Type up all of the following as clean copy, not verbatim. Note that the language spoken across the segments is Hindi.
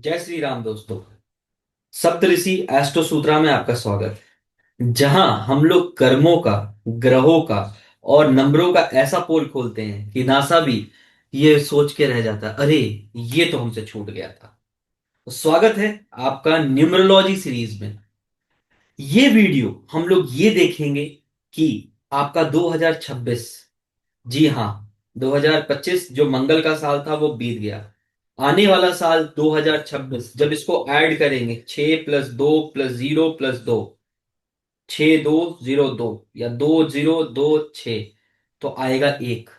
जय श्री राम दोस्तों। सप्तऋषि एस्ट्रो सूत्रा में आपका स्वागत है, जहां हम लोग कर्मों का, ग्रहों का और नंबरों का ऐसा पोल खोलते हैं कि नासा भी ये सोच के रह जाता है, अरे ये तो हमसे छूट गया था। तो स्वागत है आपका न्यूमरोलॉजी सीरीज में। ये वीडियो हम लोग ये देखेंगे कि आपका 2026, जी हाँ, 2025 जो मंगल का साल था वो बीत गया। आने वाला साल 2026 जब इसको ऐड करेंगे, 6 + 2 + 0 + 2, 6202 या 2026, तो आएगा एक।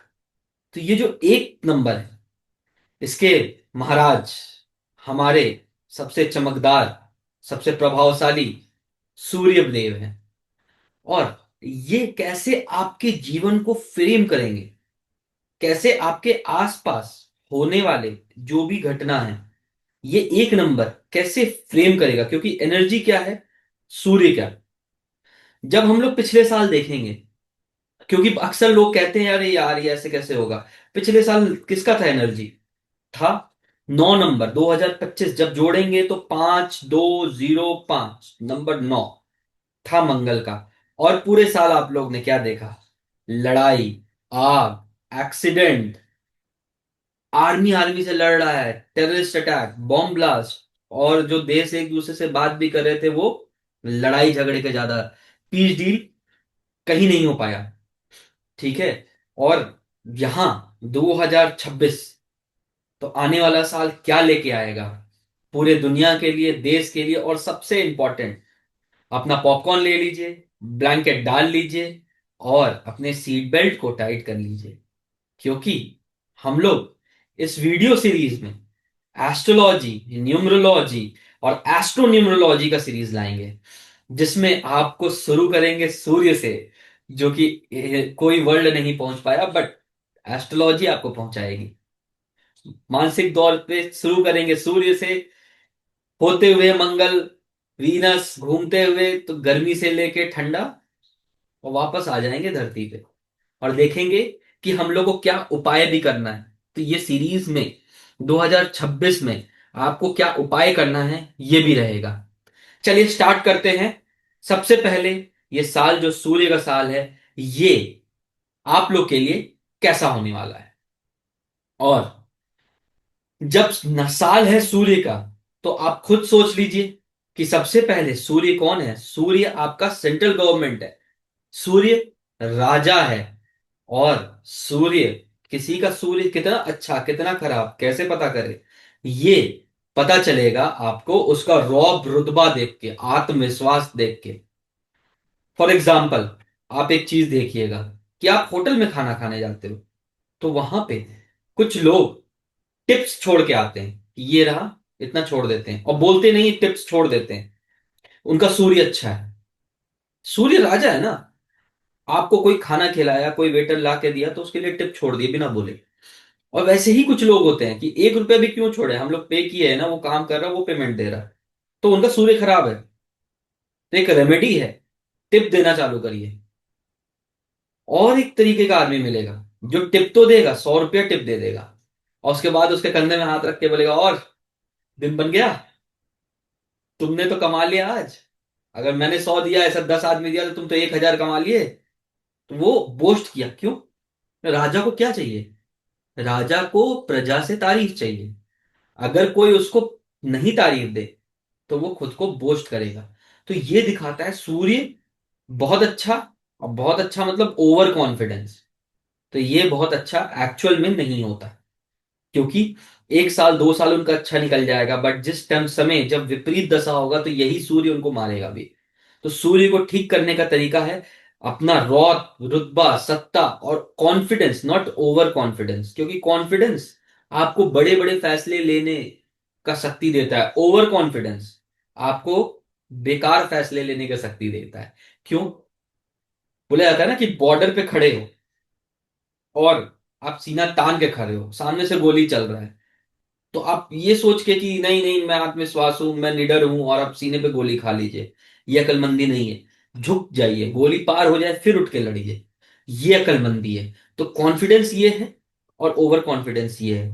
तो ये जो एक नंबर है, इसके महाराज हमारे सबसे चमकदार, सबसे प्रभावशाली सूर्य देव हैं। और ये कैसे आपके जीवन को फ्रेम करेंगे, कैसे आपके आसपास होने वाले जो भी घटना है, ये एक नंबर कैसे फ्रेम करेगा, क्योंकि एनर्जी क्या है, सूर्य क्या। जब हम लोग पिछले साल देखेंगे, क्योंकि अक्सर लोग कहते हैं अरे यार ये ऐसे कैसे होगा, पिछले साल किसका था एनर्जी, था 9 नंबर। 2025 जब जोड़ेंगे तो 5205 नंबर 9 था मंगल का। और पूरे साल आप लोग ने क्या देखा, लड़ाई, आग, एक्सीडेंट, आर्मी आर्मी से लड़ रहा है, टेररिस्ट अटैक, बॉम्ब ब्लास्ट, और जो देश एक दूसरे से बात भी कर रहे थे वो लड़ाई झगड़े के ज्यादा, पीस डील कहीं नहीं हो पाया। ठीक है। और यहां 2026, तो आने वाला साल क्या लेके आएगा पूरे दुनिया के लिए, देश के लिए। और सबसे इंपॉर्टेंट, अपना पॉपकॉर्न ले लीजिए, ब्लैंकेट डाल लीजिए और अपने सीट बेल्ट को टाइट कर लीजिए, क्योंकि हम लोग इस वीडियो सीरीज में एस्ट्रोलॉजी, न्यूमरोलॉजी और एस्ट्रोन्यूमरोलॉजी का सीरीज लाएंगे, जिसमें आपको शुरू करेंगे सूर्य से, जो कि कोई वर्ल्ड नहीं पहुंच पाया, बट एस्ट्रोलॉजी आपको पहुंचाएगी। मानसिक तौर पे शुरू करेंगे सूर्य से, होते हुए मंगल, वीनस, घूमते हुए तो गर्मी से लेके ठंडा, और वापस आ जाएंगे धरती पे। और देखेंगे कि हम लोग को क्या उपाय भी करना है। तो ये सीरीज में 2026 में आपको क्या उपाय करना है ये भी रहेगा। चलिए स्टार्ट करते हैं। सबसे पहले, ये साल जो सूर्य का साल है, ये आप लोग के लिए कैसा होने वाला है। और जब साल है सूर्य का, तो आप खुद सोच लीजिए कि सबसे पहले सूर्य कौन है। सूर्य आपका सेंट्रल गवर्नमेंट है, सूर्य राजा है। और सूर्य, किसी का सूर्य कितना अच्छा कितना खराब कैसे पता करे, ये पता चलेगा आपको उसका रौब रुतबा देख के, आत्मविश्वास देख के। फॉर एग्जाम्पल, आप एक चीज देखिएगा कि आप होटल में खाना खाने जाते हो, तो वहां पे कुछ लोग टिप्स छोड़ के आते हैं कि ये रहा, इतना छोड़ देते हैं और बोलते नहीं, टिप्स छोड़ देते हैं। उनका सूर्य अच्छा है, सूर्य राजा है ना। आपको कोई खाना खिलाया, कोई वेटर ला के दिया, तो उसके लिए टिप छोड़ दिए बिना बोले। और वैसे ही कुछ लोग होते हैं कि 1 रुपया भी क्यों छोड़े, हम लोग पे किए है ना, वो काम कर रहा है, वो पेमेंट दे रहा है, तो उनका सूर्य खराब है। तो एक रेमेडी है, टिप देना चालू करिए। और एक तरीके का आदमी मिलेगा जो टिप तो देगा, 100 रुपया टिप दे देगा, और उसके बाद उसके कंधे में हाथ रख के बोलेगा, और दिन बन गया, तुमने तो कमा लिया आज। अगर मैंने 100 दिया, ऐसा 10 आदमी दिया, तो तुम तो 1,000 कमा लिए। तो वो बोस्ट किया क्यों। राजा को क्या चाहिए, राजा को प्रजा से तारीफ चाहिए। अगर कोई उसको नहीं तारीफ दे, तो वो खुद को बोस्ट करेगा। तो ये दिखाता है सूर्य बहुत अच्छा, और बहुत अच्छा मतलब ओवर कॉन्फिडेंस। तो ये बहुत अच्छा एक्चुअल में नहीं होता, क्योंकि 1 साल 2 साल उनका अच्छा निकल जाएगा, बट जिस टाइम समय जब विपरीत दशा होगा, तो यही सूर्य उनको मारेगा भी। तो सूर्य को ठीक करने का तरीका है अपना रौब, रुतबा, सत्ता और कॉन्फिडेंस, नॉट ओवर कॉन्फिडेंस, क्योंकि कॉन्फिडेंस आपको बड़े बड़े फैसले लेने का शक्ति देता है, ओवर कॉन्फिडेंस आपको बेकार फैसले लेने का शक्ति देता है। क्यों, बोला जाता है ना कि बॉर्डर पे खड़े हो और आप सीना तान के खड़े हो, सामने से गोली चल रहा है, तो आप ये सोच के कि नहीं नहीं मैं आत्मविश्वास हूं, मैं निडर हूं, और आप सीने पे गोली खा लीजिए, ये अकलमंदी नहीं है। झुक जाइए, गोली पार हो जाए फिर उठ के लड़िए, ये अकलमंदी है। तो कॉन्फिडेंस ये है, और ओवर कॉन्फिडेंस ये है।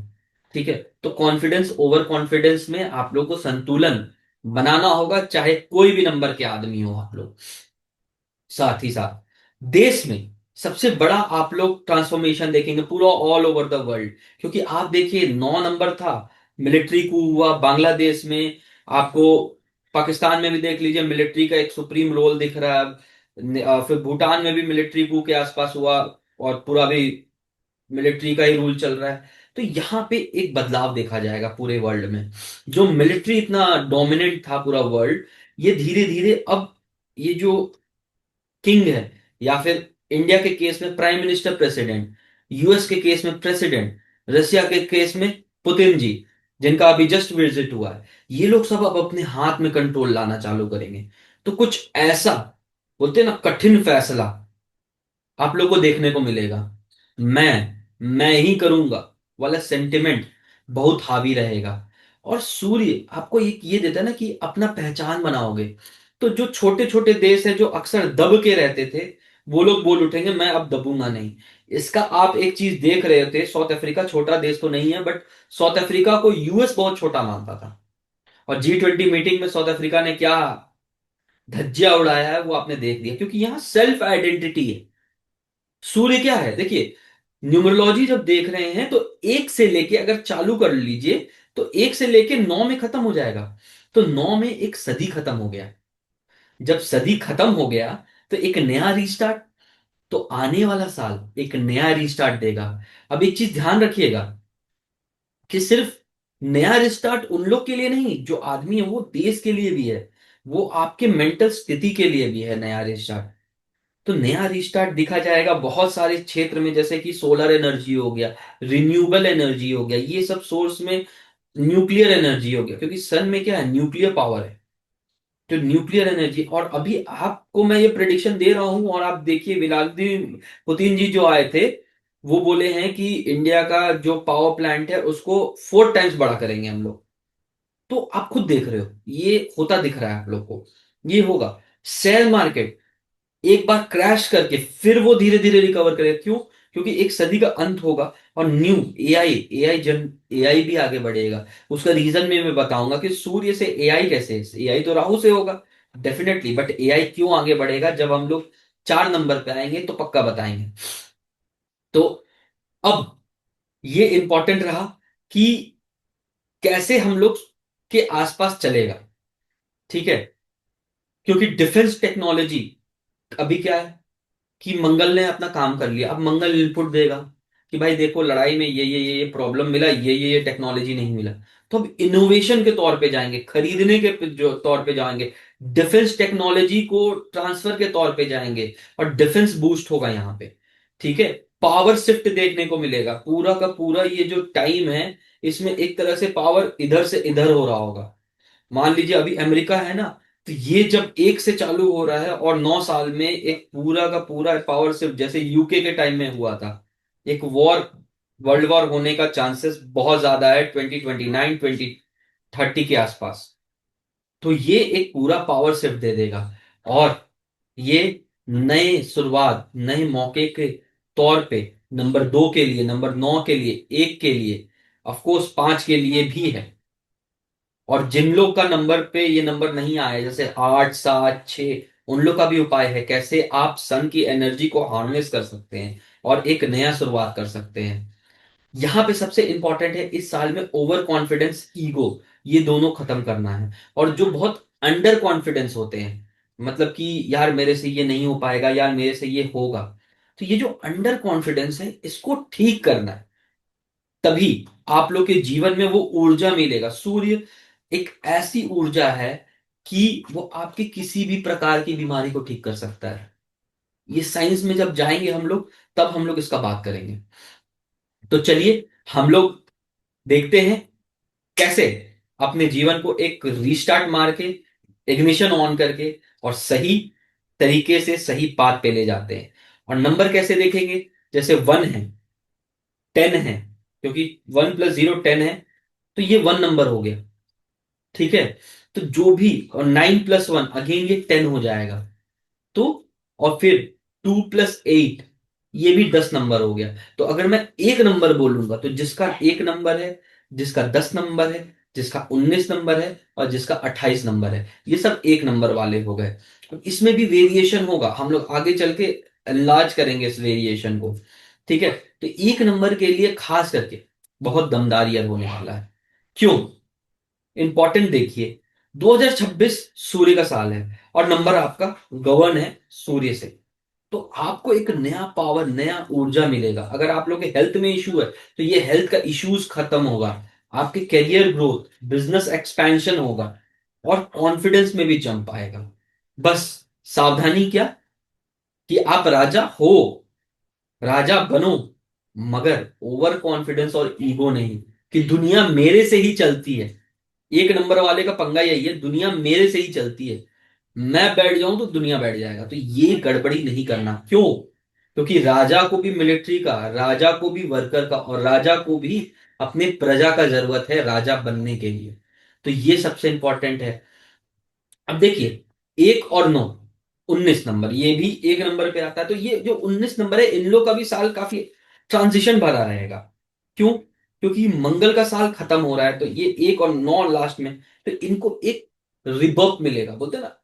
ठीक है। तो कॉन्फिडेंस ओवर कॉन्फिडेंस में आप लोग को संतुलन बनाना होगा, चाहे कोई भी नंबर के आदमी हो आप लोग। साथ ही साथ देश में सबसे बड़ा आप लोग ट्रांसफॉर्मेशन देखेंगे पूरा ऑल ओवर द वर्ल्ड। क्योंकि आप देखिए 9 नंबर था, मिलिट्री कू हुआ बांग्लादेश में, आपको पाकिस्तान में भी देख लीजिए मिलिट्री का एक सुप्रीम रोल दिख रहा है अब। फिर भूटान में भी मिलिट्री कू के आसपास हुआ, और पूरा भी मिलिट्री का ही रूल चल रहा है। तो यहाँ पे एक बदलाव देखा जाएगा पूरे वर्ल्ड में। जो मिलिट्री इतना डोमिनेंट था पूरा वर्ल्ड, ये धीरे धीरे अब ये जो किंग है, या फिर इंडिया के केस में प्राइम मिनिस्टर प्रेसिडेंट, यूएस के केस में प्रेसिडेंट, रशिया के केस में पुतिन जी, जिनका अभी जस्ट विजिट हुआ है, ये लोग सब अब अपने हाथ में कंट्रोल लाना चालू करेंगे। तो कुछ ऐसा बोलते हैं ना कठिन फैसला आप लोग को देखने को मिलेगा। मैं ही करूंगा वाला सेंटिमेंट बहुत हावी रहेगा। और सूर्य आपको एक ये देता है ना कि अपना पहचान बनाओगे। तो जो छोटे छोटे देश है जो अक्सर दब के रहते थे, वो लोग बोल उठेंगे मैं अब दबूंगा नहीं। इसका आप एक चीज देख रहे थे, साउथ अफ्रीका छोटा देश तो नहीं है, बट साउथ अफ्रीका को यूएस बहुत छोटा मानता था। और G20 मीटिंग में साउथ अफ्रीका ने क्या धज्जियां उड़ाया है वो आपने देख लिया, क्योंकि यहां सेल्फ आइडेंटिटी है। सूर्य क्या है देखिए, न्यूमरोलॉजी जब देख रहे हैं तो एक से लेके अगर चालू कर लीजिए तो एक से लेके 9 में खत्म हो जाएगा। तो 9 में एक सदी खत्म हो गया। जब सदी खत्म हो गया तो एक नया रीस्टार्ट। तो आने वाला साल एक नया रीस्टार्ट देगा। अब एक चीज ध्यान रखिएगा कि सिर्फ नया रिस्टार्ट उन लोग के लिए नहीं, जो आदमी है वो देश के लिए भी है, वो आपके मेंटल स्थिति के लिए भी है नया रिस्टार्ट। तो नया रिस्टार्ट दिखा जाएगा बहुत सारे क्षेत्र में, जैसे कि सोलर एनर्जी हो गया, रिन्यूएबल एनर्जी हो गया, ये सब सोर्स में, न्यूक्लियर एनर्जी हो गया, क्योंकि सन में क्या है, न्यूक्लियर पावर है। तो न्यूक्लियर एनर्जी, और अभी आपको मैं ये प्रेडिक्शन दे रहा हूं, और आप देखिए व्लादिमीर पुतिन जी जो आए थे, वो बोले हैं कि इंडिया का जो पावर प्लांट है उसको 4 टाइम्स बड़ा करेंगे हम लोग। तो आप खुद देख रहे हो ये होता दिख रहा है आप लोग को, ये होगा। शेयर मार्केट एक बार क्रैश करके फिर वो धीरे धीरे रिकवर करेगा, क्यों? क्योंकि एक सदी का अंत होगा और न्यू एआई एआई भी आगे बढ़ेगा। उसका रीजन में मैं बताऊंगा कि सूर्य से एआई कैसे, एआई तो राहु से होगा डेफिनेटली, बट एआई क्यों आगे बढ़ेगा जब हम लोग 4 नंबर पे आएंगे तो पक्का बताएंगे। तो अब ये इंपॉर्टेंट रहा कि कैसे हम लोग के आसपास चलेगा, ठीक है। क्योंकि डिफेंस टेक्नोलॉजी अभी क्या है कि मंगल ने अपना काम कर लिया, अब मंगल इनपुट देगा कि भाई देखो लड़ाई में ये प्रॉब्लम मिला, ये टेक्नोलॉजी नहीं मिला। तो अब इनोवेशन के तौर पे जाएंगे, खरीदने के जो तौर पे जाएंगे, डिफेंस टेक्नोलॉजी को ट्रांसफर के तौर पे जाएंगे, और डिफेंस बूस्ट होगा यहाँ पे, ठीक है। पावर शिफ्ट देखने को मिलेगा, पूरा का पूरा ये जो टाइम है इसमें एक तरह से पावर इधर से इधर हो रहा होगा। मान लीजिए अभी अमेरिका है ना, तो ये जब एक से चालू हो रहा है और 9 साल में एक पूरा का पूरा पावर शिफ्ट, जैसे यूके के टाइम में हुआ था, एक वॉर, वर्ल्ड वॉर होने का चांसेस बहुत ज्यादा है 2029 2030 के आसपास। तो ये एक पूरा पावर शिफ्ट दे देगा। और ये नए शुरुआत, नए मौके के तौर पे नंबर 2 के लिए, नंबर 9 के लिए, 1 के लिए, ऑफ कोर्स 5 के लिए भी है। और जिन लोग का नंबर पे ये नंबर नहीं आया, जैसे 8 7 6, उन लोग का भी उपाय है कैसे आप सन की एनर्जी को हार्नेस कर सकते हैं और एक नया शुरुआत कर सकते हैं। यहां पे सबसे इंपॉर्टेंट है इस साल में ओवर कॉन्फिडेंस, ईगो, ये दोनों खत्म करना है। और जो बहुत अंडर कॉन्फिडेंस होते हैं, मतलब कि यार मेरे से ये नहीं हो पाएगा, यार मेरे से ये होगा, तो ये जो अंडर कॉन्फिडेंस है इसको ठीक करना है। तभी आप लोग के जीवन में वो ऊर्जा मिलेगा। सूर्य एक ऐसी ऊर्जा है कि वो आपके किसी भी प्रकार की बीमारी को ठीक कर सकता है। ये साइंस में जब जाएंगे हम लोग, तब हम लोग इसका बात करेंगे। तो चलिए हम लोग देखते हैं कैसे अपने जीवन को एक रीस्टार्ट मार के, इग्निशन ऑन करके, और सही तरीके से सही पाथ पे ले जाते हैं। और नंबर कैसे देखेंगे, जैसे 1 है 10 है, क्योंकि 1 + 0 10 है, तो ये 1 नंबर हो गया, ठीक है। तो जो भी, और 9 + 1 अगेन ये 10 हो जाएगा। तो और फिर 2 + 8 ये भी 10 नंबर हो गया। तो अगर मैं एक नंबर बोलूंगा तो जिसका एक नंबर है, जिसका 10 नंबर है, जिसका 19 नंबर है, और जिसका 28 नंबर है। ये सब 1 नंबर वाले हो गए। अब इसमें भी वेरिएशन होगा, हम लोग आगे चल के एनलार्ज करेंगे इस वेरिएशन को। ठीक है। तो 1 नंबर के लिए खास करके बहुत दमदार ईयर होने वाला है। क्यों? इंपॉर्टेंट देखिए, 2026 सूर्य का साल है और नंबर आपका गवर्न है सूर्य से। तो आपको एक नया पावर, नया ऊर्जा मिलेगा। अगर आप लोग के हेल्थ में इशू है तो ये हेल्थ का इश्यूज खत्म होगा। आपके करियर ग्रोथ, बिजनेस एक्सपेंशन होगा, और कॉन्फिडेंस में भी जंप आएगा। बस सावधानी क्या, कि आप राजा हो, राजा बनो, मगर ओवर कॉन्फिडेंस और ईगो नहीं, कि दुनिया मेरे से ही चलती है। 1 नंबर वाले का पंगा यही है, दुनिया मेरे से ही चलती है, मैं बैठ जाऊं तो दुनिया बैठ जाएगा। तो ये गड़बड़ी नहीं करना। क्यों? क्योंकि राजा को भी मिलिट्री का, राजा को भी वर्कर का, और राजा को भी अपने प्रजा का जरूरत है राजा बनने के लिए। तो ये सबसे इंपॉर्टेंट है। अब देखिए, 1 और 9, 19 नंबर, ये भी 1 नंबर पे आता है। तो ये जो 19 नंबर है, इन लोग का भी साल काफी ट्रांजिशन भरा रहेगा। क्यों? क्योंकि मंगल का साल खत्म हो रहा है, तो ये 1 और 9 लास्ट में, तो इनको एक रिबर्थ मिलेगा। बोलते हैं ना,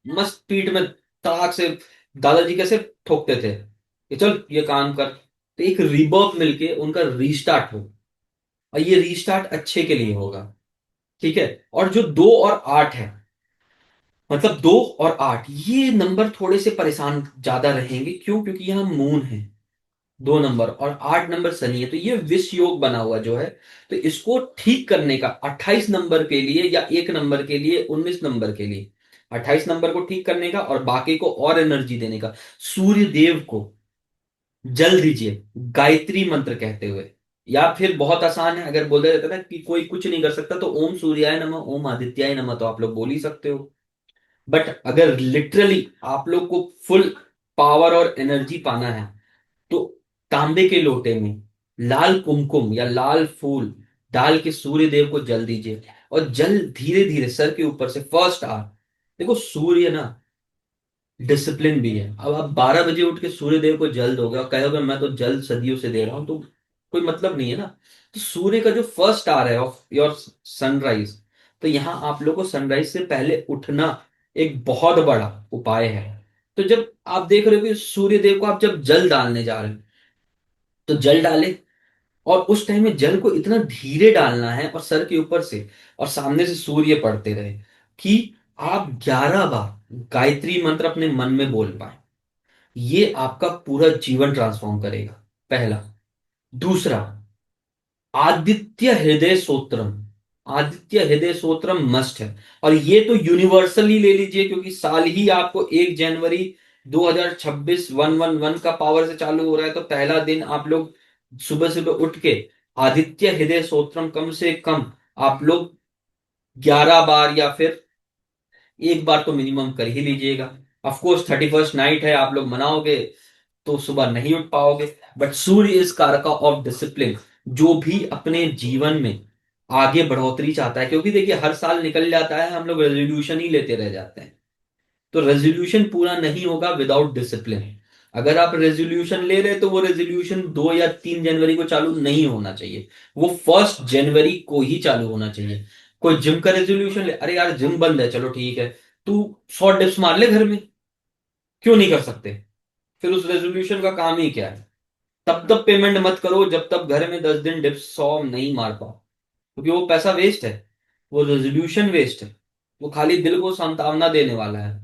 मस्त पीठ में तड़ाक से दादाजी कैसे ठोकते थे कि चल ये काम कर, तो एक रिबर्थ मिलके उनका रीस्टार्ट हो। और ये रीस्टार्ट अच्छे के लिए होगा। ठीक है। और जो 2 और 8 है, मतलब 2 और 8, ये नंबर थोड़े से परेशान ज्यादा रहेंगे। क्यों? क्योंकि यहाँ मून है, 2 नंबर और 8 नंबर शनि है, तो ये विष योग बना हुआ जो है। तो इसको ठीक करने का 28 नंबर के लिए, या 1 नंबर के लिए, 19 नंबर के लिए, 28 नंबर को ठीक करने का और बाकी को और एनर्जी देने का, सूर्य देव को जल दीजिए गायत्री मंत्र कहते हुए। या फिर बहुत आसान है, अगर बोला जाता है ना कि कोई कुछ नहीं कर सकता, तो ओम सूर्याय नमः, ओम आदित्याय नमः, तो आप लोग बोल ही सकते हो। बट अगर लिटरली आप लोग को फुल पावर और एनर्जी पाना है, तो तांबे के लोटे में लाल कुमकुम या लाल फूल डाल के सूर्य देव को जल दीजिए। और जल धीरे धीरे सर के ऊपर से फर्स्ट आर, देखो सूर्य ना डिसिप्लिन भी है। अब आप 12 बजे उठ के सूर्य देव को जल दोगे और कहोगे मैं तो जल सदियों से दे रहा हूं, तो कोई मतलब नहीं है ना। तो सूर्य का जो फर्स्ट आर है ऑफ योर सनराइज, तो यहां आप लोग को सनराइज से पहले उठना एक बहुत बड़ा उपाय है। तो जब आप देख रहे हो कि सूर्य देव को आप जब जल डालने जा रहे हो, तो जल डाले, और उस टाइम में जल को इतना धीरे डालना है और सर के ऊपर से, और सामने से सूर्य पड़ते रहे, कि आप 11 बार गायत्री मंत्र अपने मन में बोल पाए। ये आपका पूरा जीवन ट्रांसफॉर्म करेगा, पहला। दूसरा, आदित्य हृदय सोत्रम, आदित्य हृदय सोत्रम मस्ट है। और ये तो यूनिवर्सली ले लीजिए, क्योंकि साल ही आपको 1 जनवरी 2026 111 का पावर से चालू हो रहा है। तो पहला दिन आप लोग सुबह सुबह उठ के आदित्य हृदय सोत्रम कम से कम आप लोग 11 बार, या फिर 1 बार तो मिनिमम कर ही लीजिएगा। ऑफकोर्स 31st नाइट है, आप लोग मनाओगे तो सुबह नहीं उठ पाओगे। बट सूर्य इस कारका ऑफ डिसिप्लिन, जो भी अपने जीवन में आगे बढ़ोतरी चाहता है। क्योंकि देखिए, हर साल निकल जाता है, हम लोग रेजोल्यूशन ही लेते रह जाते हैं। तो रेजोल्यूशन पूरा नहीं होगा विदाउट डिसिप्लिन। अगर आप रेजोल्यूशन ले रहे, तो वो रेजोल्यूशन 2 या 3 जनवरी को चालू नहीं होना चाहिए, वो 1 जनवरी को ही चालू होना चाहिए। कोई जिम का रेजोल्यूशन ले, अरे यार जिम बंद है, चलो ठीक है, तू 100 डिप्स मार ले घर में, क्यों नहीं कर सकते? फिर उस रेजोल्यूशन का काम ही क्या है? तब तक पेमेंट मत करो जब तक घर में 10 दिन डिप्स 100 नहीं मार पाओ, क्योंकि वो पैसा वेस्ट है, वो रेजोल्यूशन वेस्ट है, वो खाली दिल को सांत्वना देने वाला है।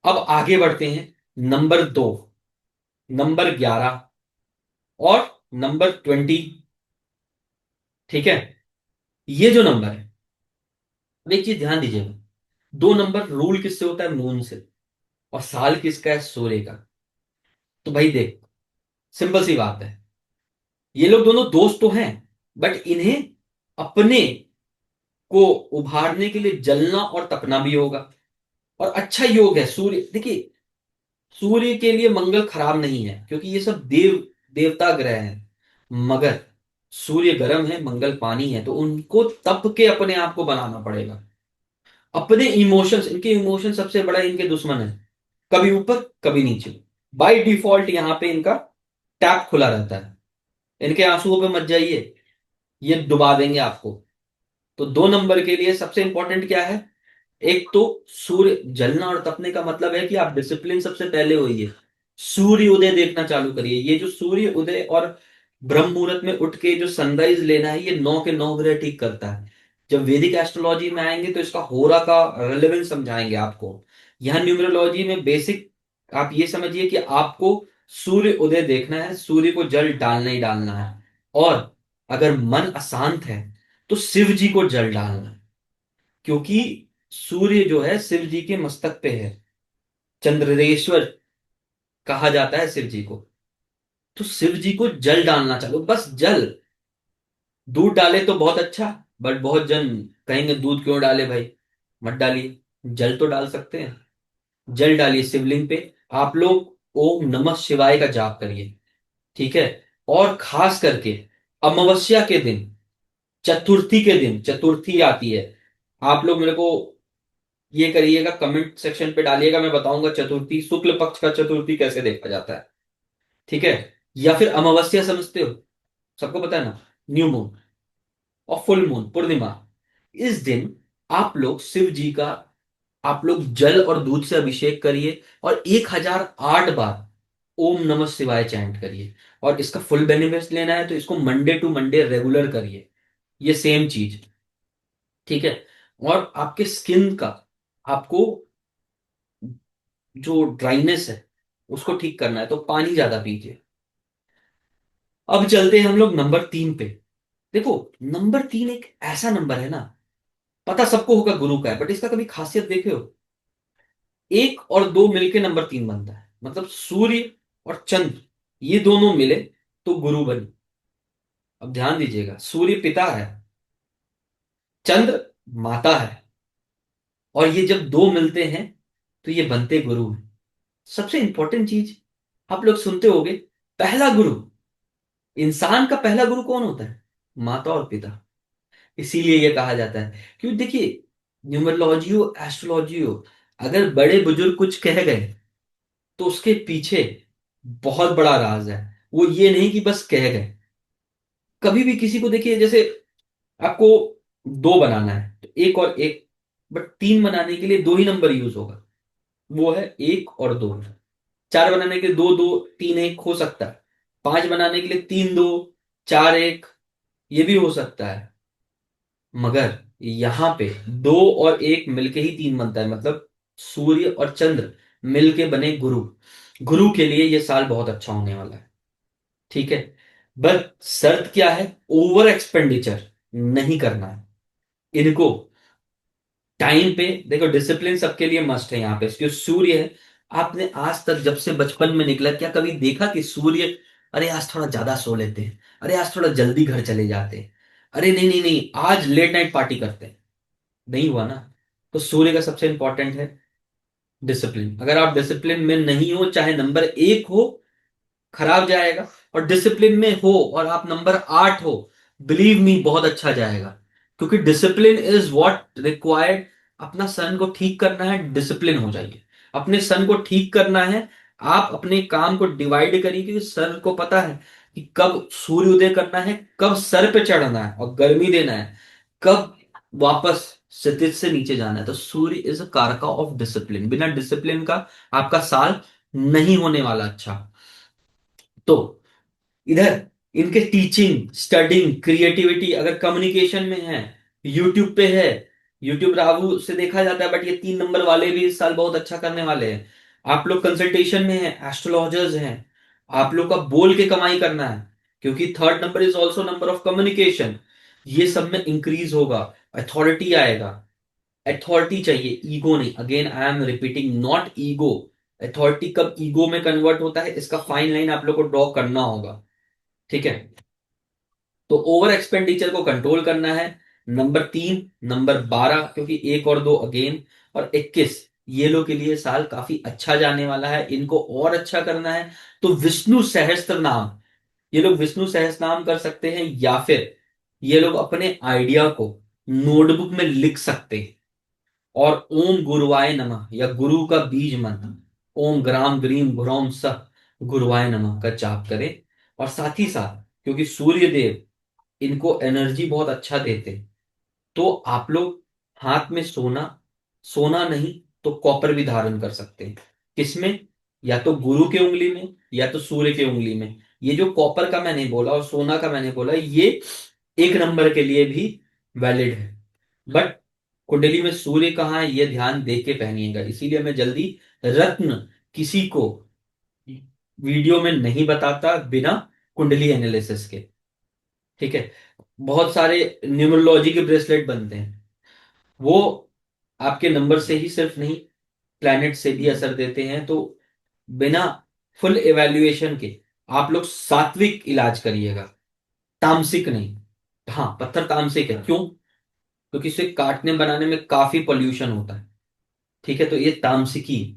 अब आगे बढ़ते हैं। नंबर 2, नंबर 11 और नंबर 20। ठीक है। ये जो नंबर है, अब एक चीज ध्यान दीजिएगा, 2 नंबर रूल किससे होता है? मून से। और साल किसका है? सूर्य का। तो भाई देख, सिंपल सी बात है, ये लोग दोनों दोस्त तो हैं, बट इन्हें अपने को उभारने के लिए जलना और तपना भी होगा। और अच्छा योग है सूर्य, देखिए सूर्य के लिए मंगल खराब नहीं है, क्योंकि ये सब देवता ग्रह हैं। मगर सूर्य गर्म है, मंगल पानी है, तो उनको तप के अपने आप को बनाना पड़ेगा। अपने इमोशंस, इनके इमोशन सबसे बड़ा इनके दुश्मन है, कभी ऊपर कभी नीचे। बाय डिफॉल्ट यहाँ पे इनका टैप खुला रहता है, इनके आंसुओं पे मत जाइए। ये डुबा देंगे आपको। तो 2 नंबर के लिए सबसे इंपॉर्टेंट क्या है? एक तो सूर्य जलना और तपने का मतलब है कि आप डिसिप्लिन सबसे पहले होइए। सूर्य उदय देखना चालू करिए। ये जो सूर्य उदय और ब्रह्म मुहूर्त में उठ के जो सनराइज लेना है, ये 9 के 9 ग्रह ठीक करता है। जब वैदिक एस्ट्रोलॉजी में आएंगे तो इसका होरा का रेलेवेंस समझाएंगे आपको। यहाँ न्यूमरोलॉजी में बेसिक आप ये समझिए कि आपको सूर्य उदय देखना है, सूर्य को जल डालना ही डालना है। और अगर मन अशांत है तो शिव जी को जल डालना है, क्योंकि सूर्य जो है शिव जी के मस्तक पे है। चंद्रेश्वर कहा जाता है शिव जी को। तो शिव जी को जल डालना चालू, बस जल। दूध डाले तो बहुत अच्छा, बट बहुत जन कहेंगे दूध क्यों डाले भाई, मत डालिए। जल तो डाल सकते हैं। जल डालिए शिवलिंग पे। आप लोग ओम नमः शिवाय का जाप करिए। ठीक है। और खास करके अमावस्या के दिन, चतुर्थी के दिन, चतुर्थी आती है, आप लोग मेरे को ये करिएगा, कमेंट सेक्शन पे डालिएगा, मैं बताऊंगा चतुर्थी, शुक्ल पक्ष का चतुर्थी कैसे देखा जाता है। ठीक है। या फिर अमावस्या समझते हो, सबको पता है ना, न्यू मून और फुल मून, पूर्णिमा। इस दिन आप लोग शिव जी का, आप लोग जल और दूध से अभिषेक करिए और 1008 बार ओम नमः शिवाय चैंट करिए। और इसका फुल बेनिफिट लेना है तो इसको मंडे टू मंडे रेगुलर करिए, ये सेम चीज। ठीक है। और आपके स्किन का, आपको जो ड्राइनेस है उसको ठीक करना है तो पानी ज्यादा पीजिए। अब चलते हैं हम लोग नंबर 3 पे। देखो, नंबर 3 एक ऐसा नंबर है ना, पता सबको होगा गुरु का है, बट इसका कभी खासियत देखे हो? 1 और 2 मिलके नंबर 3 बनता है, मतलब सूर्य और चंद्र ये दोनों मिले तो गुरु बने। अब ध्यान दीजिएगा, सूर्य पिता है, चंद्र माता है, और ये जब दो मिलते हैं तो ये बनते गुरु हैं। सबसे इंपॉर्टेंट चीज आप लोग सुनते होंगे, पहला गुरु, इंसान का पहला गुरु कौन होता है? माता और पिता। इसीलिए ये कहा जाता है, क्योंकि देखिए, न्यूमरोलॉजी हो एस्ट्रोलॉजी हो, अगर बड़े बुजुर्ग कुछ कह गए तो उसके पीछे बहुत बड़ा राज है। वो ये नहीं कि बस कह गए। कभी भी किसी को देखिए, जैसे आपको 2 बनाना है तो 1 और 1, बट 3 बनाने के लिए 2 ही नंबर यूज होगा, वो है 1 और 2। 4 बनाने के लिए 2 2 3 1 हो सकता है। 5 बनाने के लिए 3 2 4 1, ये भी हो सकता है। मगर यहां पे 2 और 1 मिलके ही 3 बनता है, मतलब सूर्य और चंद्र मिलके बने गुरु। गुरु के लिए ये साल बहुत अच्छा होने वाला है। ठीक है। बस शर्त क्या है? ओवर एक्सपेंडिचर नहीं करना है इनको। टाइम पे देखो, डिसिप्लिन सबके लिए मस्ट है यहाँ पे, जो सूर्य है। आपने आज तक जब से बचपन में निकला, क्या कभी देखा कि सूर्य, अरे आज थोड़ा ज्यादा सो लेते हैं, अरे आज थोड़ा जल्दी घर चले जाते हैं, अरे नहीं नहीं नहीं आज लेट नाइट पार्टी करते हैं? नहीं हुआ ना। तो सूर्य का सबसे इंपॉर्टेंट है डिसिप्लिन। अगर आप डिसिप्लिन में नहीं हो, चाहे नंबर 1 हो, खराब जाएगा। और डिसिप्लिन में हो और आप नंबर 8 हो, बिलीव मी बहुत अच्छा जाएगा। क्योंकि डिसिप्लिन इज व्हाट रिक्वायर्ड। अपना सन को ठीक करना है, डिसिप्लिन हो जाइए। अपने सन को ठीक करना है। आप अपने काम को डिवाइड करिए, क्योंकि सर को पता है कि कब सूर्योदय करना है, कब सर पे चढ़ना है और गर्मी देना है, कब वापस क्षितिज से नीचे जाना है। तो सूर्य इज अ कारका ऑफ डिसिप्लिन। बिना डिसिप्लिन का आपका साल नहीं होने वाला अच्छा। तो इधर इनके टीचिंग, स्टडिंग, क्रिएटिविटी अगर कम्युनिकेशन में है, यूट्यूब पे है। यूट्यूब राहु से देखा जाता है, बट ये 3 नंबर वाले भी इस साल बहुत अच्छा करने वाले हैं। आप लोग कंसल्टेशन में है, एस्ट्रोलॉजर्स हैं, आप लोग का बोल के कमाई करना है, क्योंकि 3rd number is also number of communication. ये सब में इंक्रीज होगा, अथॉरिटी आएगा। अथॉरिटी चाहिए, ईगो नहीं। Again I am repeating, not ego. Authority कब ईगो में कन्वर्ट होता है, इसका फाइन लाइन आप लोग को ड्रॉ करना होगा। ठीक है। तो ओवर एक्सपेंडिचर को कंट्रोल करना है। नंबर 3, नंबर 12, क्योंकि 1 और 2 अगेन, और 21, ये लोग के लिए साल काफी अच्छा जाने वाला है। इनको और अच्छा करना है तो विष्णु सहस्त्र नाम, ये लोग विष्णु सहस्त्र नाम कर सकते हैं, या फिर ये लोग अपने आइडिया को नोटबुक में लिख सकते हैं। और ओम गुरुवाय नमः या गुरु का बीज मंत्र, ओम ग्राम ग्रीम ग्रोम सह गुरुवाय नमः का जाप करें। और साथ ही साथ, क्योंकि सूर्य देव इनको एनर्जी बहुत अच्छा देते हैं। तो आप लोग हाथ में सोना, सोना नहीं तो कॉपर भी धारण कर सकते हैं। किसमें? या तो गुरु के उंगली में, या तो सूर्य के उंगली में। ये जो कॉपर का मैंने बोला और सोना का मैंने बोला, ये एक नंबर के लिए भी वैलिड है। बट कुंडली में सूर्य कहाँ है, ये ध्यान दे के पहनिएगा। इसीलिए मैं जल्दी रत्न किसी को वीडियो में नहीं बताता बिना कुंडली एनालिसिस के। ठीक है। बहुत सारे न्यूमरोलॉजी के ब्रेसलेट बनते हैं, वो आपके नंबर से ही सिर्फ नहीं, प्लैनेट से भी असर देते हैं। तो बिना फुल एवेल्युएशन के आप लोग सात्विक इलाज करिएगा, तामसिक नहीं। हाँ, पत्थर तामसिक है, क्यों? क्योंकि इसे काटने बनाने में काफी पोल्यूशन होता है। ठीक है, तो ये तामसिकी।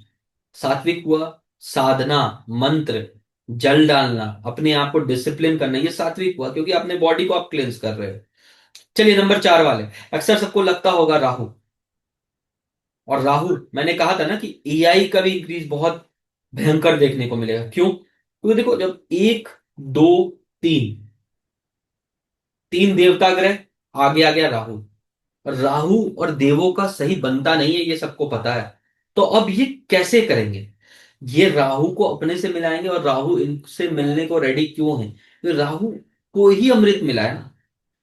सात्विक हुआ साधना, मंत्र, जल डालना, अपने आप को डिसिप्लिन करना, ये सात्विक हुआ, क्योंकि अपने बॉडी को आप क्लेंस कर रहे हो। चलिए नंबर 4 वाले। अक्सर सबको लगता होगा राहु। और राहु, मैंने कहा था ना कि एआई का भी इंक्रीज बहुत भयंकर देखने को मिलेगा। क्यों? क्योंकि देखो, जब एक, दो, तीन, तीन देवता ग्रह, आगे आ गया राहु। राहु और देवों का सही बनता नहीं है, ये सबको पता है। तो अब ये कैसे करेंगे? ये राहु को अपने से मिलाएंगे, और राहु इनसे मिलने को रेडी क्यों है? तो राहु को ही अमृत मिला है ना।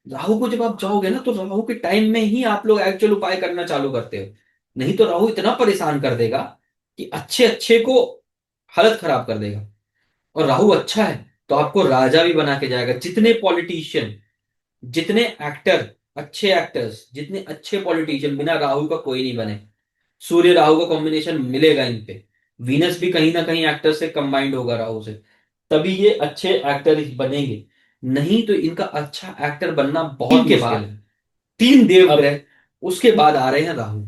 राहु को जब आप जाओगे ना, तो राहु के टाइम में ही आप लोग एक्चुअल उपाय करना चालू करते हो। नहीं तो राहु इतना परेशान कर देगा कि अच्छे अच्छे को हालत खराब कर देगा। और राहु अच्छा है तो आपको राजा भी बना के जाएगा। जितने पॉलिटिशियन, जितने एक्टर, अच्छे एक्टर्स, जितने अच्छे पॉलिटिशियन, बिना राहु का कोई नहीं बने। सूर्य राहु का कॉम्बिनेशन मिलेगा इन पे। वीनस भी कहीं ना कहीं एक्टर से कंबाइंड होगा राहु से, तभी ये अच्छे एक्टर बनेंगे। नहीं तो इनका अच्छा एक्टर बनना बहुत के मुश्किल बाद है। तीन देव अब ग्रह, उसके बाद आ रहे हैं राहु।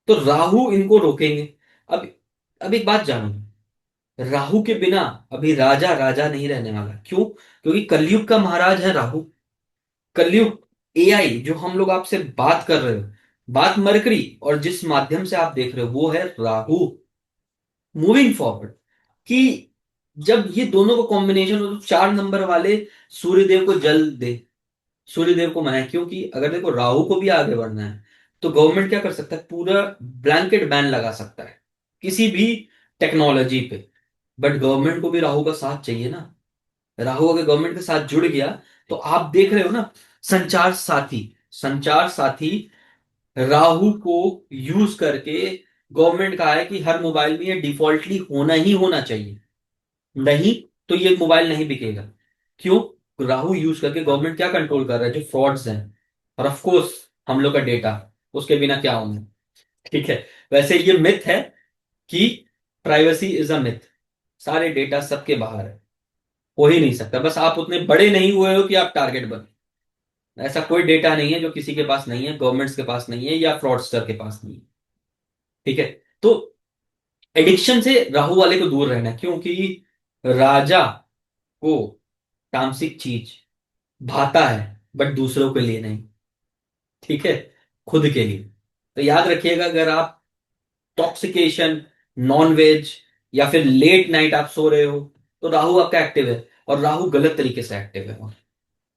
तो राहु इनको रोकेंगे। अब अब एक बात जानो, राहु के बिना अभी राजा राजा नहीं रहने वाला। क्यों? क्योंकि कलयुग का महाराज है राहु। कलयुग, एआई जो हम लोग आपसे बात कर रहे हो, बात मरकरी, और जिस माध्यम से आप देख रहे हो, वो है राहु। मूविंग फॉरवर्ड, कि जब ये दोनों का कॉम्बिनेशन हो, तो 4 नंबर वाले सूर्यदेव को जल दे, सूर्यदेव को मनाए। क्योंकि अगर देखो राहु को भी आगे बढ़ना है, तो गवर्नमेंट क्या कर सकता है? पूरा ब्लैंकेट बैन लगा सकता है किसी भी टेक्नोलॉजी पे। बट गवर्नमेंट को भी राहु का साथ चाहिए ना। राहु अगर गवर्नमेंट के साथ जुड़ गया, तो आप देख रहे हो ना, संचार साथी, संचार साथी राहु को यूज करके गवर्नमेंट का है कि हर मोबाइल में ये डिफॉल्टली होना ही होना चाहिए। नहीं तो ये मोबाइल नहीं बिकेगा। क्यों? राहु यूज करके गवर्नमेंट क्या कंट्रोल कर रहा है? जो फ्रॉड्स हैं, और ऑफ कोर्स हम लोग का डेटा, उसके बिना क्या होना। ठीक है। वैसे ये मिथ है कि प्राइवेसी इज अ मिथ। सारे डेटा सबके बाहर है, हो ही नहीं सकता। बस आप उतने बड़े नहीं हुए हो कि आप टारगेट बने। ऐसा कोई डेटा नहीं है जो किसी के पास नहीं है, गवर्नमेंट्स के पास नहीं है, या फ्रॉडस्टर के पास नहीं है। ठीक है। तो एडिक्शन से राहु वाले को दूर रहना है, क्योंकि राजा को तामसिक चीज भाता है, बट दूसरों के लिए नहीं। ठीक है, खुद के लिए। तो याद रखिएगा, अगर आप टॉक्सिकेशन, नॉन वेज, या फिर लेट नाइट आप सो रहे हो, तो राहु आपका एक्टिव है, और राहु गलत तरीके से एक्टिव है।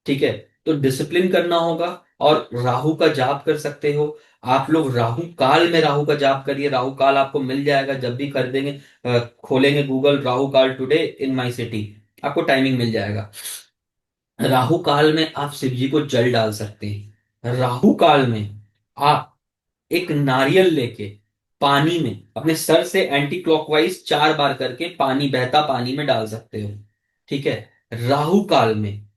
ठीक है। तो डिसिप्लिन करना होगा, और राहु का जाप कर सकते हो। आप लोग राहु काल में राहु का जाप करिए, राहु काल आपको मिल जाएगा जब भी कर देंगे। खोलेंगे गूगल, राहु काल टुडे इन माई सिटी, आपको टाइमिंग मिल जाएगा। राहु काल में आप शिव जी को जल डाल सकते हैं। राहु काल में आप एक नारियल लेके पानी में अपने सर से एंटी क्लॉकवाइज 4 बार करके पानी, बहता पानी में डाल सकते हो। ठीक है। राहु काल में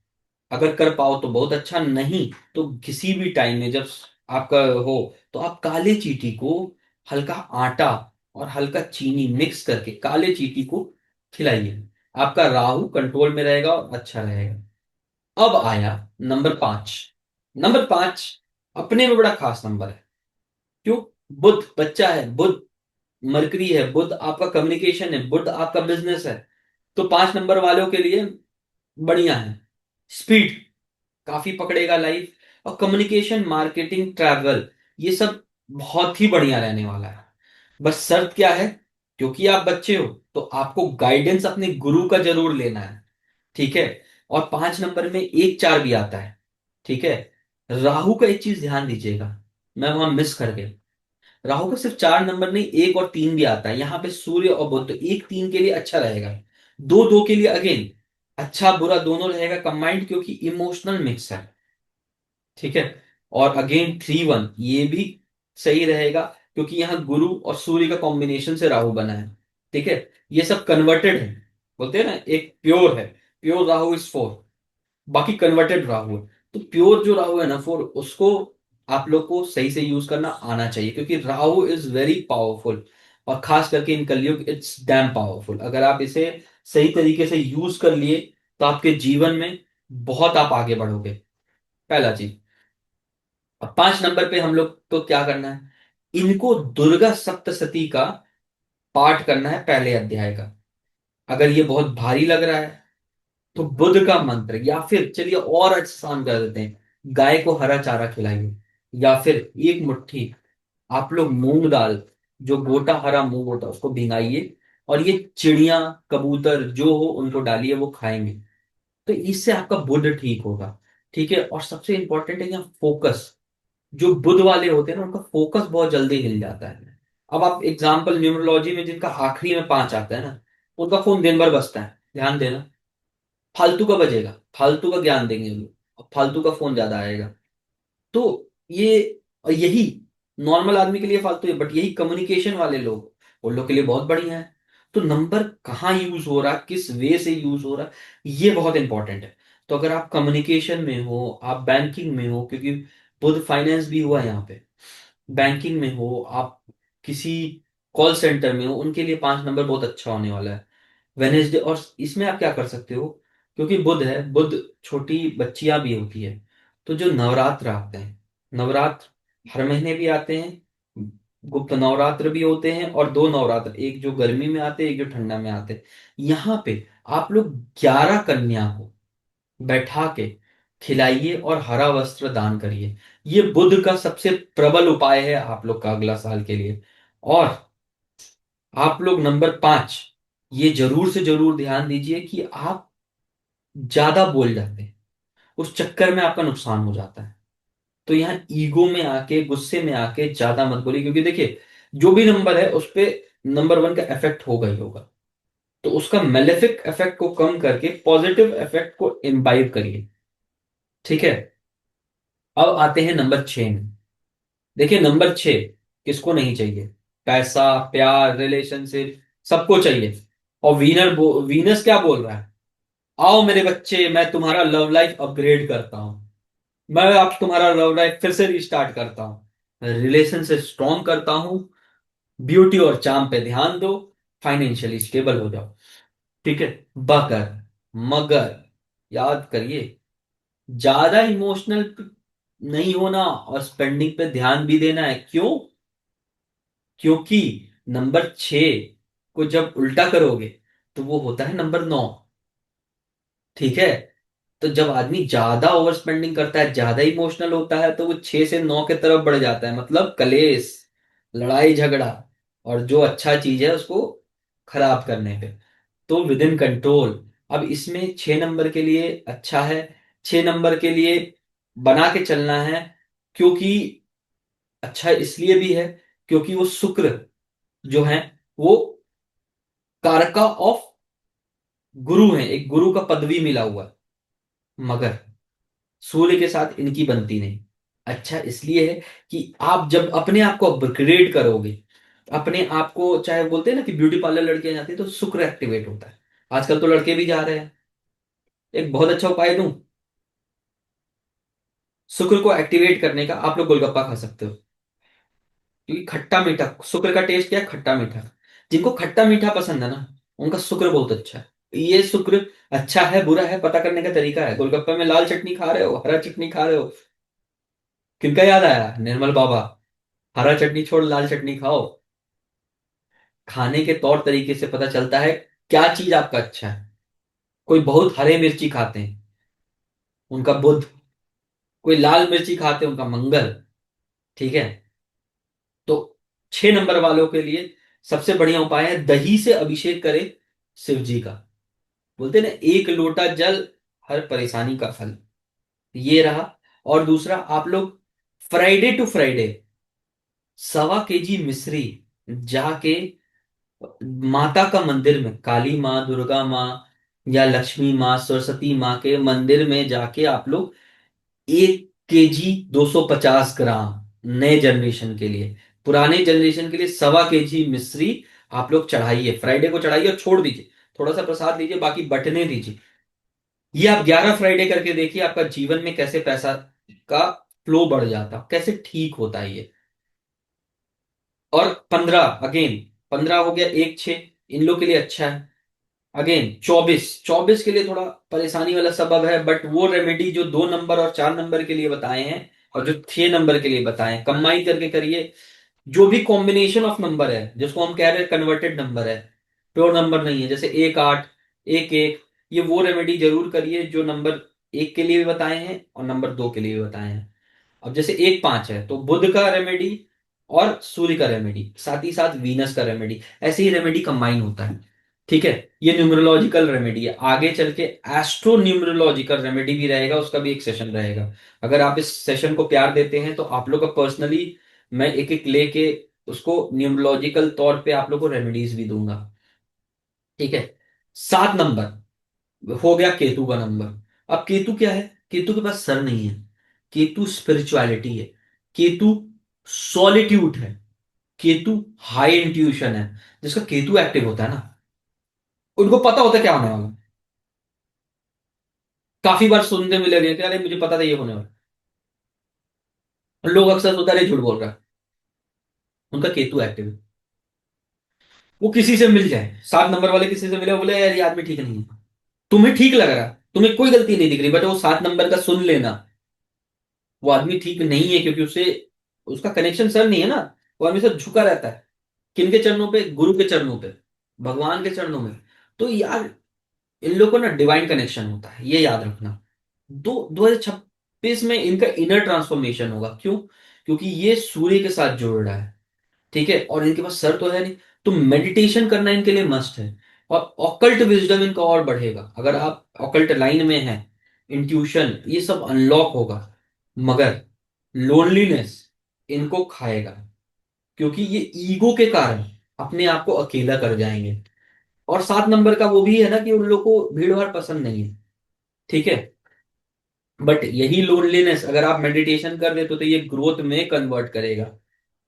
अगर कर पाओ तो बहुत अच्छा, नहीं तो किसी भी टाइम में जब आपका हो, तो आप काले चींटी को हल्का आटा और हल्का चीनी मिक्स करके काले चींटी को खिलाइए। आपका राहु कंट्रोल में रहेगा और अच्छा रहेगा। अब आया नंबर 5। नंबर 5 अपने में बड़ा खास नंबर है। क्यों? बुध बच्चा है, बुध मरकरी है, बुध आपका कम्युनिकेशन है, बुध आपका बिजनेस है। तो 5 नंबर वालों के लिए बढ़िया है। स्पीड काफी पकड़ेगा लाइफ, और कम्युनिकेशन, मार्केटिंग, ट्रैवल, ये सब बहुत ही बढ़िया रहने वाला है। बस शर्त क्या है? क्योंकि आप बच्चे हो, तो आपको गाइडेंस अपने गुरु का जरूर लेना है। ठीक है। और 5 नंबर में 1 4 भी आता है। ठीक है। राहु का एक चीज ध्यान दीजिएगा, मैं वहां मिस कर गया। राहु का सिर्फ 4 नंबर नहीं, 1 और 3 भी आता है। यहाँ पे सूर्य और बुध, तो 1 3 के लिए अच्छा रहेगा, 2 2 के लिए अगेन अच्छा बुरा दोनों रहेगा कंबाइंड, क्योंकि इमोशनल मिक्स है। ठीक है। और अगेन 3 1 ये भी सही रहेगा, क्योंकि यहाँ गुरु और सूर्य का कॉम्बिनेशन से राहु बना है। ठीक है। ये सब कन्वर्टेड है, बोलते हैं ना, एक प्योर है, प्योर राहु इज 4, बाकी कन्वर्टेड राहु है। तो प्योर जो राहु है ना 4, उसको आप लोग को सही से यूज करना आना चाहिए, क्योंकि राहु इज वेरी पावरफुल। और खास करके इन कलयुग इट्स डैम पावरफुल। अगर आप इसे सही तरीके से यूज कर लिए तो आपके जीवन में बहुत आप आगे बढ़ोगे। पहला चीज। अब 5 नंबर पे हम लोग को क्या करना है, इनको दुर्गा सप्तशती का पाठ करना है, पहले अध्याय का। अगर ये बहुत भारी लग रहा है तो बुध का मंत्र, या फिर चलिए और आसान कर देते हैं, गाय को हरा चारा खिलाइए, या फिर एक मुट्ठी आप लोग मूंग दाल, जो गोटा हरा मूंग होता है उसको भिंगाइए, और ये चिड़िया कबूतर जो हो उनको डालिए, वो खाएंगे। तो इससे आपका बुध ठीक होगा। ठीक है। और सबसे इंपॉर्टेंट है यहाँ फोकस। जो बुध वाले होते हैं ना उनका फोकस बहुत जल्दी हिल जाता है। अब आप एग्जाम्पल न्यूमरोलॉजी में जिनका आखिरी में 5 आता है ना, उनका फोन दिन भर बजता है, ध्यान देना। फालतू का बजेगा, फालतू का ज्ञान देंगे वो लोग, और फालतू का फोन ज्यादा आएगा। तो ये, और यही नॉर्मल आदमी के लिए फालतू है, बट यही कम्युनिकेशन वाले लोग, उन लोग के लिए बहुत बढ़िया है। तो नंबर कहाँ यूज हो रहा, किस वे से यूज हो रहा, ये बहुत इंपॉर्टेंट है। तो अगर आप कम्युनिकेशन में हो, आप बैंकिंग में हो, क्योंकि बुध फाइनेंस भी हुआ है यहाँ पे, बैंकिंग में हो आप, किसी कॉल सेंटर में हो, उनके लिए 5 नंबर बहुत अच्छा होने वाला है। वेनेसडे, और इसमें आप क्या कर सकते हो, क्योंकि बुध है, बुध छोटी बच्चियां भी होती है। तो जो नवरात्र आते हैं, नवरात्र हर महीने भी आते हैं, गुप्त नवरात्र भी होते हैं, और 2 नवरात्र, एक जो गर्मी में आते हैं, एक जो ठंडा में आते हैं। यहाँ पे आप लोग 11 कन्या को बैठा के खिलाइए और हरा वस्त्र दान करिए। ये बुध का सबसे प्रबल उपाय है आप लोग का अगला साल के लिए। और आप लोग नंबर 5, ये जरूर से जरूर ध्यान दीजिए कि आप ज्यादा बोल जाते हैं, उस चक्कर में आपका नुकसान हो जाता है। तो यहाँ ईगो में आके, गुस्से में आके ज्यादा मत बोलिए, क्योंकि देखिए जो भी नंबर है उस पे नंबर 1 का इफेक्ट होगा ही होगा। तो उसका मेलेफिक इफेक्ट को कम करके पॉजिटिव इफेक्ट को इम्बाइब करिए। ठीक है। अब आते हैं नंबर 6 में। देखिए नंबर 6 किसको नहीं चाहिए, पैसा, प्यार, रिलेशनशिप, सबको चाहिए। और वीनस क्या बोल रहा है, आओ मेरे बच्चे, मैं तुम्हारा लव लाइफ अपग्रेड करता हूं, मैं आप तुम्हारा लव लाइफ फिर से रिस्टार्ट करता हूं, रिलेशनशिप स्ट्रॉन्ग करता हूं, ब्यूटी और चार्म पे ध्यान दो, फाइनेंशियली स्टेबल हो जाओ। ठीक है। बकर, मगर याद करिए, ज्यादा इमोशनल नहीं होना, और स्पेंडिंग पे ध्यान भी देना है। क्यों? क्योंकि नंबर 6 को जब उल्टा करोगे तो वो होता है नंबर 9। ठीक है। तो जब आदमी ज्यादा ओवर स्पेंडिंग करता है, ज्यादा इमोशनल होता है, तो वो 6 से 9 की तरफ बढ़ जाता है, मतलब कलेश, लड़ाई झगड़ा, और जो अच्छा चीज है उसको खराब करने पे। तो विद इन कंट्रोल। अब इसमें 6 नंबर के लिए अच्छा है, 6 नंबर के लिए बना के चलना है। क्योंकि अच्छा इसलिए भी है, क्योंकि वो शुक्र जो है वो कारका ऑफ गुरु है, एक गुरु का पदवी मिला हुआ है। मगर सूर्य के साथ इनकी बनती नहीं। अच्छा इसलिए है कि आप जब अपने आप को अपग्रेड करोगे, अपने आप को, चाहे बोलते हैं ना कि ब्यूटी पार्लर लड़कियां जाती है तो शुक्र एक्टिवेट होता है। आजकल तो लड़के भी जा रहे हैं। एक बहुत अच्छा उपाय दूं, शुक्र को एक्टिवेट करने का, आप लोग गोलगप्पा खा सकते हो, क्योंकि खट्टा मीठा, शुक्र का टेस्ट क्या है, खट्टा मीठा। जिनको खट्टा मीठा पसंद है ना, उनका शुक्र बहुत अच्छा है। ये शुक्र अच्छा है बुरा है पता करने का तरीका है, गोलगप्पे में लाल चटनी खा रहे हो, हरा चटनी खा रहे हो, किनका याद आया, निर्मल बाबा। हरा चटनी छोड़ लाल चटनी खाओ। खाने के तौर तरीके से पता चलता है क्या चीज आपका अच्छा है। कोई बहुत हरे मिर्ची खाते हैं, उनका बुध। कोई लाल मिर्ची खाते हैं, उनका मंगल। ठीक है। तो 6 नंबर वालों के लिए सबसे बढ़िया उपाय है, दही से अभिषेक करें शिव जी का। बोलते हैं ना, 1 लोटा जल हर परेशानी का हल। ये रहा। और दूसरा, आप लोग फ्राइडे टू फ्राइडे 1.25 केजी मिश्री जाके माता का मंदिर में, काली माँ, दुर्गा माँ या लक्ष्मी माँ, सरस्वती माँ के मंदिर में जाके आप लोग 1 केजी 250 ग्राम, नए जनरेशन के लिए। पुराने जनरेशन के लिए 1.25 केजी मिश्री आप लोग चढ़ाइए, फ्राइडे को चढ़ाइए और छोड़ दीजिए। थोड़ा सा प्रसाद लीजिए, बाकी बटने दीजिए। ये आप 11 फ्राइडे करके देखिए, आपका जीवन में कैसे पैसा का फ्लो बढ़ जाता, कैसे ठीक होता है ये। और 15, अगेन 15 हो गया, 1, 6 इन लोग के लिए अच्छा है। अगेन 24, के लिए थोड़ा परेशानी वाला सबब है, बट वो रेमेडी जो 2 नंबर और 4 नंबर के लिए बताए हैं और जो 6 नंबर के लिए बताए हैं, कंबाइन करके करिए। जो भी कॉम्बिनेशन ऑफ नंबर है, जिसको हम कह रहे हैं कन्वर्टेड नंबर है, प्योर नंबर नहीं है, जैसे 1, 8, 1, 1, ये वो रेमेडी जरूर करिए जो नंबर 1 के लिए भी बताए हैं और नंबर 2 के लिए भी बताए हैं। अब जैसे 1, 5 है तो बुध का रेमेडी और सूर्य का रेमेडी, साथ ही साथ वीनस का रेमेडी, ऐसे ही रेमेडी कंबाइन होता है। ठीक है। ये न्यूमरोलॉजिकल रेमेडी है। आगे चल के एस्ट्रो न्यूमरोलॉजिकल रेमेडी भी रहेगा, उसका भी एक सेशन रहेगा। अगर आप इस सेशन को प्यार देते हैं तो आप लोग का पर्सनली मैं एक एक लेके उसको न्यूमरोलॉजिकल तौर पे आप लोग को रेमेडीज भी दूंगा। ठीक है। 7 नंबर हो गया केतु का नंबर। अब केतु क्या है? केतु के पास सर नहीं है। केतु स्पिरिचुअलिटी है। केतु सॉलिट्यूड है। केतु हाई इंट्यूशन है। जिसका केतु एक्टिव होता है ना, उनको पता होता है क्या होने वाला। काफी बार सुनने मिलेगा कि अरे मुझे पता था ये होने वाला। लोग अक्सर सोचते हैं, अरे झूठ बोल रहा है। उनका केतु एक्टिव है। वो किसी से मिल जाए, 7 नंबर वाले किसी से मिले, बोले यार ये आदमी ठीक नहीं है। तुम्हें ठीक लग रहा है, तुम्हें कोई गलती नहीं दिख रही, बट वो 7 नंबर का सुन लेना, वो आदमी ठीक नहीं है, क्योंकि उसे उसका कनेक्शन सर नहीं है ना। वो हमेशा झुका रहता है। किनके चरणों पे? गुरु के चरणों पे, भगवान के चरणों में। तो यार इन लोगों को ना डिवाइन कनेक्शन होता है, ये याद रखना। 2026 में इनका इनर ट्रांसफॉर्मेशन होगा। क्यों? क्योंकि ये सूर्य के साथ जुड़ रहा है। ठीक है। और इनके पास सर तो है नहीं, तो मेडिटेशन करना इनके लिए मस्ट है। और ऑकल्ट विजडम इनका और बढ़ेगा अगर आप ऑकल्ट लाइन में हैं। इंट्यूशन ये सब अनलॉक होगा। मगर लोनलीनेस इनको खाएगा, क्योंकि ये ईगो के कारण अपने आप को अकेला कर जाएंगे। और 7 नंबर का वो भी है ना कि उन लोग को भीड़ भाड़ पसंद नहीं है। ठीक है। बट यही लोनलीनेस अगर आप मेडिटेशन कर देते तो ये ग्रोथ में कन्वर्ट करेगा।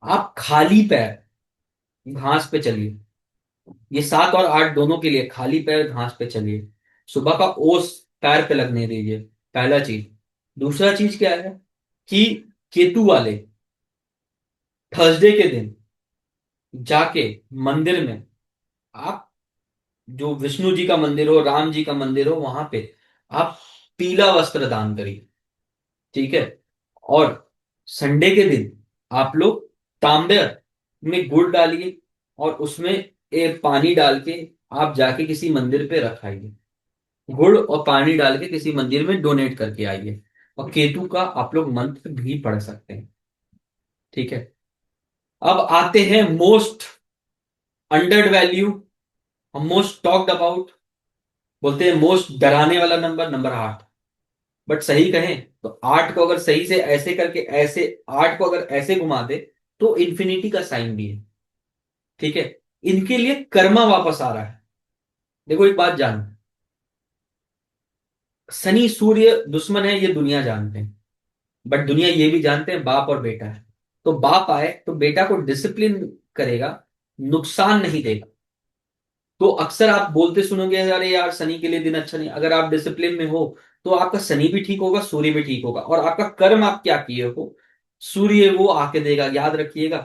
आप खाली पैर घास पे चलिए। ये 7 और 8 दोनों के लिए खाली पैर घास पे चलिए। सुबह का ओस पैर पे लगने दीजिए, पहला चीज। दूसरा चीज क्या है कि केतु वाले थर्सडे के दिन जाके मंदिर में आप, जो विष्णु जी का मंदिर हो, राम जी का मंदिर हो, वहां पे आप पीला वस्त्र दान करिए। ठीक है। और संडे के दिन आप लोग तांबे में गुड़ डालिए और उसमें एक पानी डाल के आप जाके किसी मंदिर पे रखाइए। गुड़ और पानी डाल के किसी मंदिर में डोनेट करके आइए। और केतु का आप लोग मंत्र भी पढ़ सकते हैं। ठीक है। अब आते हैं most undervalued, most talked about, बोलते हैं मोस्ट डराने वाला नंबर, नंबर 8। बट सही कहें तो 8 को अगर सही से ऐसे करके, ऐसे 8 को अगर ऐसे घुमा दे तो इंफिनिटी का साइन भी है। ठीक है। इनके लिए कर्मा वापस आ रहा है। देखो एक बात जानो, शनि सूर्य दुश्मन है ये दुनिया जानते हैं, बट दुनिया ये भी जानते हैं बाप और बेटा है। तो बाप आए तो बेटा को डिसिप्लिन करेगा, नुकसान नहीं देगा। तो अक्सर आप बोलते सुनोगे अरे यार शनि के लिए दिन अच्छा नहीं। अगर आप डिसिप्लिन में हो तो आपका शनि भी ठीक होगा, सूर्य भी ठीक होगा, और आपका कर्म आप क्या किए हो सूर्य वो आके देगा। याद रखिएगा,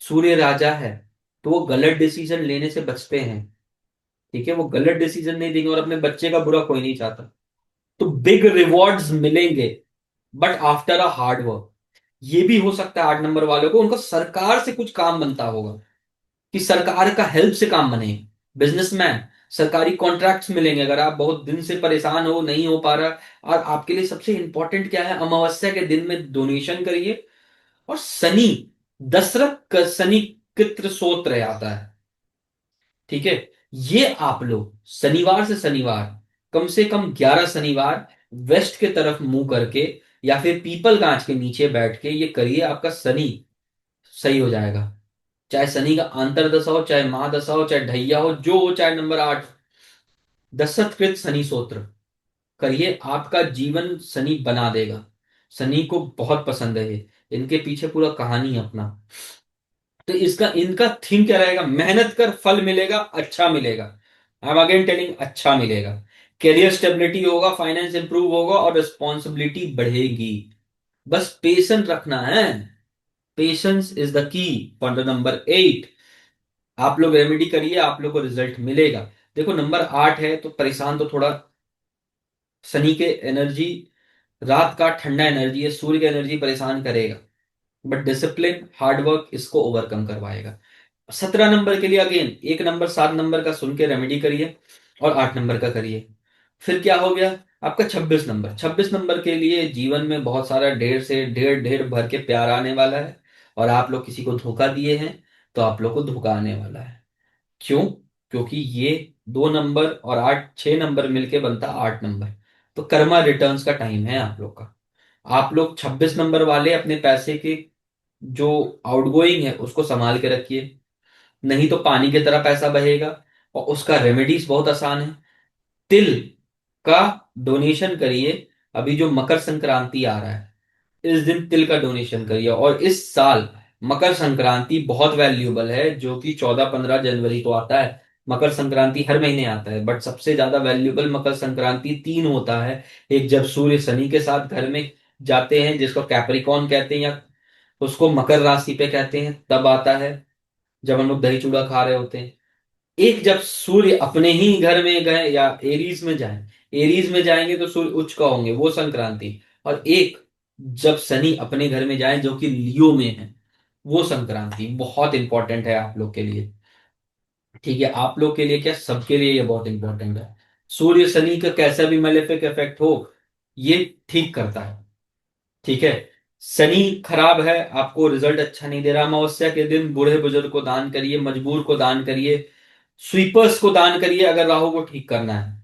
सूर्य राजा है, तो वो गलत डिसीजन लेने से बचते हैं। ठीक है। वो गलत डिसीजन नहीं देंगे और अपने बच्चे का बुरा कोई नहीं चाहता। तो बिग रिवॉर्ड्स मिलेंगे, but after a hard work. ये भी हो सकता है 8 नंबर वालों को उनको सरकार से कुछ काम बनता होगा, कि सरकार का हेल्प से काम बने। बिजनेसमैन, सरकारी कॉन्ट्रैक्ट्स मिलेंगे। अगर आप बहुत दिन से परेशान हो, नहीं हो पा रहा, और आपके लिए सबसे इंपॉर्टेंट क्या है, अमावस्या के दिन में डोनेशन करिए। और शनि, दशरथ का शनि कित्र सोत्र आता है। ठीक है। ये आप लोग शनिवार से शनिवार, कम से कम 11 शनिवार वेस्ट के तरफ मुंह करके या फिर पीपल गाछ के नीचे बैठ के ये करिए, आपका शनि सही हो जाएगा। चाहे शनि का अंतरदशा हो, चाहे महादशा हो, चाहे ढैया हो, जो हो, चाहे नंबर 8, दशतकृत शनि स्तोत्र करिए, आपका जीवन शनि बना देगा। शनि को बहुत पसंद है ये, इनके पीछे पूरा कहानी है अपना। तो इसका इनका थीम क्या रहेगा? मेहनत कर, फल मिलेगा, अच्छा मिलेगा। आई एम अगेन टेलिंग, अच्छा मिलेगा। कैरियर स्टेबिलिटी होगा, फाइनेंस इंप्रूव होगा और रिस्पॉन्सिबिलिटी बढ़ेगी। बस पेशेंस रखना है। Patience is the key for the number 8। आप लोग रेमेडी करिए, आप लोग को रिजल्ट मिलेगा। देखो नंबर 8 है तो परेशान तो थोड़ा, शनि के एनर्जी, रात का ठंडा एनर्जी है, सूर्य का एनर्जी परेशान करेगा, बट डिसिप्लिन हार्डवर्क इसको ओवरकम करवाएगा। 17 नंबर के लिए अगेन, 1 नंबर 7 नंबर का सुन के रेमेडी करिए और 8 नंबर का करिए। फिर क्या हो गया? आपका 26 नंबर। 26 नंबर के लिए जीवन में बहुत सारा ढेर से ढेर ढेर भर के प्यार आने वाला है। और आप लोग किसी को धोखा दिए हैं तो आप लोग को धोखा आने वाला है। क्यों? क्योंकि ये 2 नंबर और 6 नंबर मिलके बनता 8 नंबर। तो कर्मा रिटर्न्स का टाइम है आप लोग का। आप लोग 26 नंबर वाले अपने पैसे के जो आउटगोइंग है उसको संभाल के रखिए, नहीं तो पानी की तरह पैसा बहेगा। और उसका रेमेडीज बहुत आसान है। तिल का डोनेशन करिए। अभी जो मकर संक्रांति आ रहा है, इस दिन तिल का डोनेशन करिए। और इस साल मकर संक्रांति बहुत वैल्यूएबल है, जो कि 14-15 जनवरी को आता है। मकर संक्रांति हर महीने आता है, बट सबसे ज्यादा वैल्यूएबल मकर संक्रांति 3 होता है। एक जब सूर्य शनि के साथ घर में जाते हैं, जिसको कैप्रिकॉन कहते हैं, या उसको मकर राशि पे कहते हैं, तब आता है जब हम लोग दही चूड़ा खा रहे होते हैं। एक जब सूर्य अपने ही घर में गए या एरीज में जाएं, एरीज में जाएंगे तो सूर्य उच्च का होंगे, वो संक्रांति। और एक जब शनि अपने घर में जाए जो कि लियो में है, वो संक्रांति बहुत इंपॉर्टेंट है आप लोग के लिए। ठीक है, आप लोग के लिए क्या, सबके लिए ये बहुत इंपॉर्टेंट है। सूर्य शनि का कैसा भी मेलेफिक इफेक्ट हो, ये ठीक करता है। ठीक है। शनि खराब है, आपको रिजल्ट अच्छा नहीं दे रहा, अमावस्या के दिन बूढ़े बुजुर्ग को दान करिए, मजबूर को दान करिए, स्वीपर्स को दान करिए अगर राहु को ठीक करना है।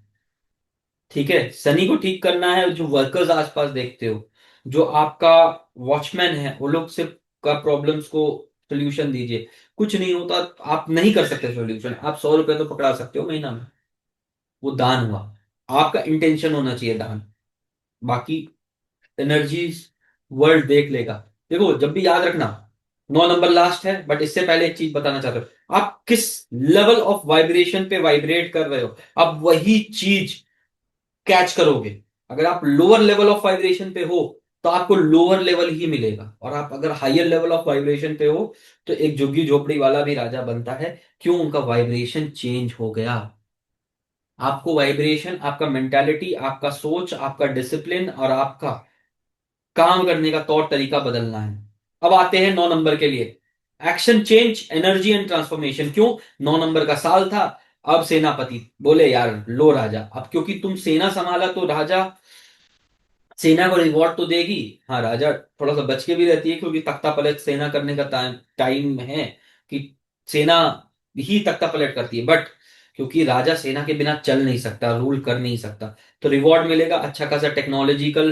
ठीक है, शनि को ठीक करना है, जो वर्कर्स आसपास देखते हो, जो आपका वॉचमैन है, वो लोग से का प्रॉब्लम्स को सोल्यूशन दीजिए। कुछ नहीं होता, आप नहीं कर सकते सोल्यूशन, आप 100 रुपए तो पकड़ा सकते हो महीना में, वो दान हुआ। आपका इंटेंशन होना चाहिए दान। बाकी एनर्जी वर्ल्ड देख लेगा। देखो जब भी याद रखना, 9 नंबर लास्ट है, बट इससे पहले एक चीज बताना चाहते हो, आप किस लेवल ऑफ वाइब्रेशन पे वाइब्रेट कर रहे हो, आप वही चीज कैच करोगे। अगर आप लोअर लेवल ऑफ वाइब्रेशन पे हो तो आपको लोअर लेवल ही मिलेगा, और आप अगर हायर लेवल ऑफ वाइब्रेशन पे हो तो एक झुग्गी झोपड़ी वाला भी राजा बनता है। क्यों? उनका वाइब्रेशन चेंज हो गया। आपको वाइब्रेशन, आपका मेंटालिटी, आपका सोच, आपका डिसिप्लिन और आपका काम करने का तौर तरीका बदलना है। अब आते हैं 9 नंबर के लिए। Action, change, energy and transformation. क्यों? 9 नंबर का साल था। अब सेनापति बोले यार लो राजा, अब क्योंकि तुम सेना संभाला तो राजा सेना को रिवॉर्ड तो देगी। हाँ, राजा थोड़ा सा बच के भी रहती है, क्योंकि तख्ता पलट सेना करने का टाइम टाइम है कि सेना ही तख्ता पलट करती है, बट क्योंकि राजा सेना के बिना चल नहीं सकता, रूल कर नहीं सकता, तो रिवॉर्ड मिलेगा, अच्छा खासा टेक्नोलॉजिकल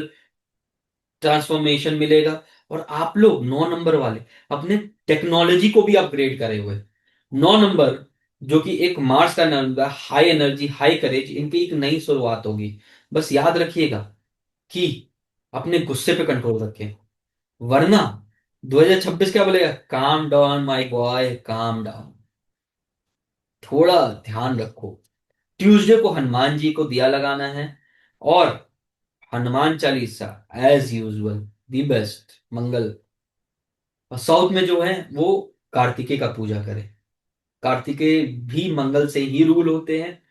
ट्रांसफॉर्मेशन मिलेगा। और आप लोग 9 नंबर वाले अपने टेक्नोलॉजी को भी अपग्रेड करे हुए। 9 नंबर जो कि एक मार्स का नंबर, हाई एनर्जी, हाई करेज, इनकी एक नई शुरुआत होगी। बस याद रखिएगा कि अपने गुस्से पे कंट्रोल रखें, वरना 2026 क्या बोलेगा? Calm down my boy, calm down, थोड़ा ध्यान रखो। ट्यूसडे को हनुमान जी को दिया लगाना है, और Hanuman Chalisa as usual the best Mangal. और साउथ में जो है वो कार्तिकेय का पूजा करें। कार्तिकेय भी मंगल से ही रूल होते हैं।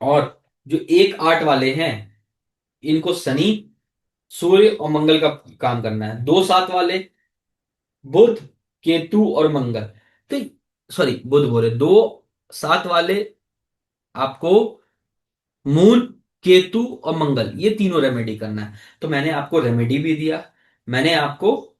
और जो 1-8 वाले हैं, इनको शनि, सूर्य और मंगल का काम करना है। 2-7 वाले बुध, केतु और मंगल। तो सॉरी, बुध बोले, 2-7 वाले आपको मून, केतु और मंगल, ये तीनों रेमेडी करना है। तो मैंने आपको रेमेडी भी दिया, मैंने आपको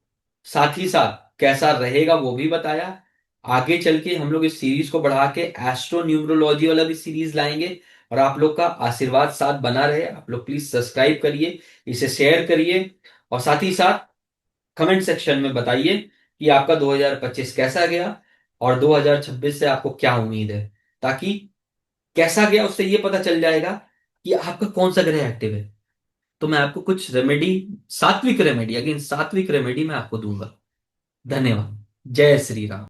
साथ ही साथ कैसा रहेगा वो भी बताया। आगे चल के हम लोग इस सीरीज को बढ़ा के एस्ट्रो न्यूमरोलॉजी वाला भी सीरीज लाएंगे, और आप लोग का आशीर्वाद साथ बना रहे। आप लोग प्लीज सब्सक्राइब करिए, इसे शेयर करिए, और साथ ही साथ कमेंट सेक्शन में बताइए कि आपका 2025 कैसा गया और 2026 से आपको क्या उम्मीद है। ताकि कैसा गया उससे ये पता चल जाएगा कि आपका कौन सा ग्रह एक्टिव है। तो मैं आपको कुछ रेमेडी, सात्विक रेमेडी, अगेन सात्विक रेमेडी मैं आपको दूंगा। धन्यवाद। जय श्री राम।